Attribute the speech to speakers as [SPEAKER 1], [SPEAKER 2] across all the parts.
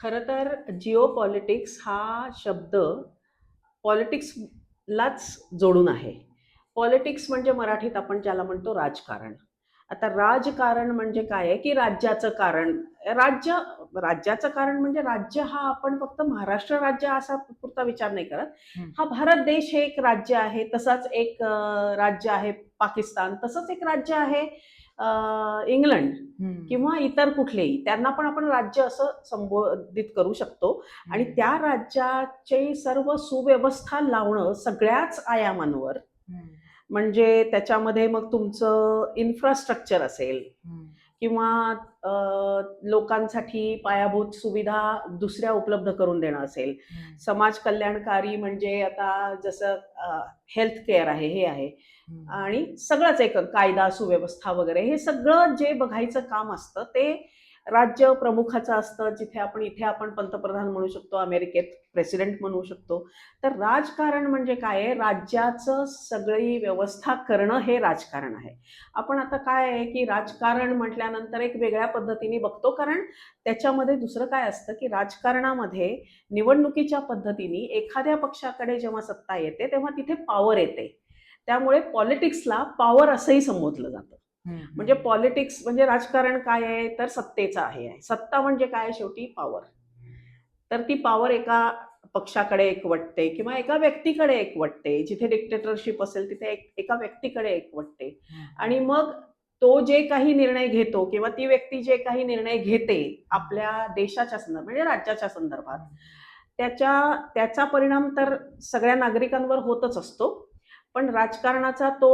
[SPEAKER 1] खरं तर जिओ पॉलिटिक्स हा शब्द पॉलिटिक्सलाच जोडून आहे. पॉलिटिक्स म्हणजे मराठीत आपण ज्याला म्हणतो राजकारण. आता राजकारण म्हणजे काय आहे, की राज्याचं कारण. राज्य राज्याचं कारण म्हणजे राज्य हा आपण फक्त महाराष्ट्र राज्य असा पुरता विचार नाही करत.
[SPEAKER 2] हं,
[SPEAKER 1] हा भारत देश हे एक राज्य आहे. तसाच एक राज्य आहे पाकिस्तान. तसंच एक राज्य आहे इंग्लंड
[SPEAKER 2] हं,
[SPEAKER 1] किंवा इतर कुठलेही. त्यांना पण आपण राज्य असं संबोधित करू शकतो. आणि
[SPEAKER 2] हं,
[SPEAKER 1] त्या राज्याची सर्व सुव्यवस्था लावणं सगळ्याच आयामांवर,
[SPEAKER 2] हं,
[SPEAKER 1] म्हणजे त्याच्यामध्ये मग तुमचं इन्फ्रास्ट्रक्चर असेल
[SPEAKER 2] हं,
[SPEAKER 1] किंवा लोकांसाठी पायाभूत सुविधा दुसऱ्या उपलब्ध करून देणं असेल.
[SPEAKER 2] हं,
[SPEAKER 1] समाज कल्याणकारी म्हणजे आता जसं हेल्थ केअर आहे, हे आहे.
[SPEAKER 2] हं.
[SPEAKER 1] आणि सगळंच एक कायदा, सुव्यवस्था वगैरे हे सगळं जे बघायचं काम असतं ते राज्य प्रमुखाचं असतं. इथे आपण पंतप्रधान म्हणू शकतो, अमेरिकेत प्रेसिडेंट म्हणू शकतो. तर राजकारण म्हणजे काय आहे? राज्याचं सगळी व्यवस्था करणं हे राजकारण आहे. आपण आता काय आहे, की राजकारण म्हटल्यानंतर एक वेगळ्या पद्धतीने बघतो, कारण त्याच्यामध्ये दुसरं काय असतं, की राजकारणामध्ये निवडणुकीच्या पद्धतीने एखाद्या पक्षाकडे जेव्हा सत्ता येते, तेव्हा तिथे पॉवर येते. त्यामुळे पॉलिटिक्सला पॉवर असंही संबोधलं जातं.
[SPEAKER 2] हं,
[SPEAKER 1] म्हणजे
[SPEAKER 2] हं.
[SPEAKER 1] पॉलिटिक्स म्हणजे राजकारण काय आहे, तर सत्तेचं आहे. सत्ता म्हणजे काय, शेवटी पॉवर. तर ती पॉवर एका पक्षाकडे एकवटते किंवा एका व्यक्तीकडे एकवटते. जिथे डिक्टेटरशिप असेल तिथे एका व्यक्तीकडे एकवटते.
[SPEAKER 2] हं,
[SPEAKER 1] आणि
[SPEAKER 2] हं,
[SPEAKER 1] मग तो जे काही निर्णय घेतो किंवा ती व्यक्ती जे काही निर्णय घेते
[SPEAKER 2] हं,
[SPEAKER 1] आपल्या देशाच्या संदर्भात म्हणजे राज्याच्या संदर्भात,
[SPEAKER 2] हं,
[SPEAKER 1] त्याचा परिणाम तर सगळ्या नागरिकांवर होतच असतो. पण राजकारणाचा तो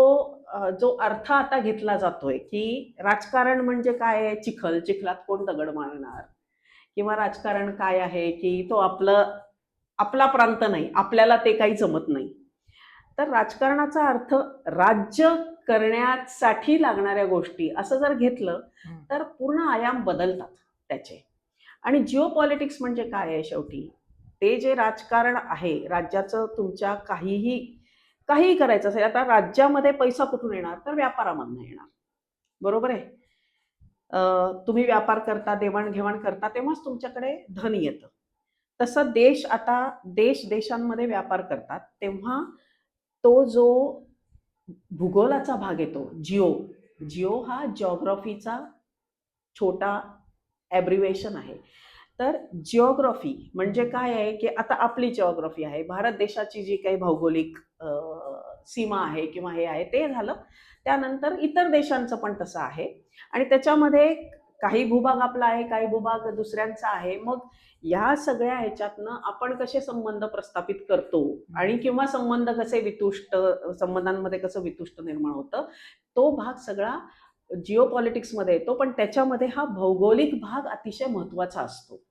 [SPEAKER 1] जो अर्थ आता घेतला जातोय, की राजकारण म्हणजे काय आहे, चिखलात कोण दगड मारणार? किंवा राजकारण काय आहे, की तो आपला प्रांत नाही, आपल्याला ते काही जमत नाही. तर राजकारणाचा अर्थ राज्य करण्यासाठी लागणाऱ्या गोष्टी असं जर घेतलं,
[SPEAKER 2] हं,
[SPEAKER 1] तर पूर्ण आयाम बदलतात त्याचे. आणि जिओ पॉलिटिक्स म्हणजे काय आहे शेवटी? ते जे राजकारण आहे, राज्याचं तुमच्या काहीही करायचं असेल, आता राज्यामध्ये पैसा कुठून येणार? तर व्यापारामधनं येणार. बरोबर आहे? तुम्ही व्यापार करता, देवाण-घेवाण करता, तेव्हाच तुमच्याकडे धन येतं. तसं देशांमध्ये व्यापार करतात, तेव्हा तो जो भूगोलाचा भाग येतो, जिओ हा जिओग्राफीचा छोटा ॲब्रिव्हिएशन आहे. तर जिओग्राफी म्हणजे काय आहे, की आता आपली जिओग्राफी आहे. भारत देशाची जी काही भौगोलिक सीमा आहे किंवा हे आहे ते झालं. त्यानंतर इतर देशांचं पण तसं आहे. आणि त्याच्यामध्ये काही भूभाग आपला आहे, काही भूभाग दुसऱ्यांचा आहे. मग ह्या सगळ्या ह्याच्यातनं आपण कसे संबंध प्रस्थापित करतो
[SPEAKER 2] हं.
[SPEAKER 1] आणि किंवा संबंधांमध्ये कसं वितुष्ट निर्माण होतं, तो भाग सगळा जिओ पॉलिटिक्समध्ये येतो. पण त्याच्यामध्ये हा भौगोलिक भाग अतिशय महत्त्वाचा असतो.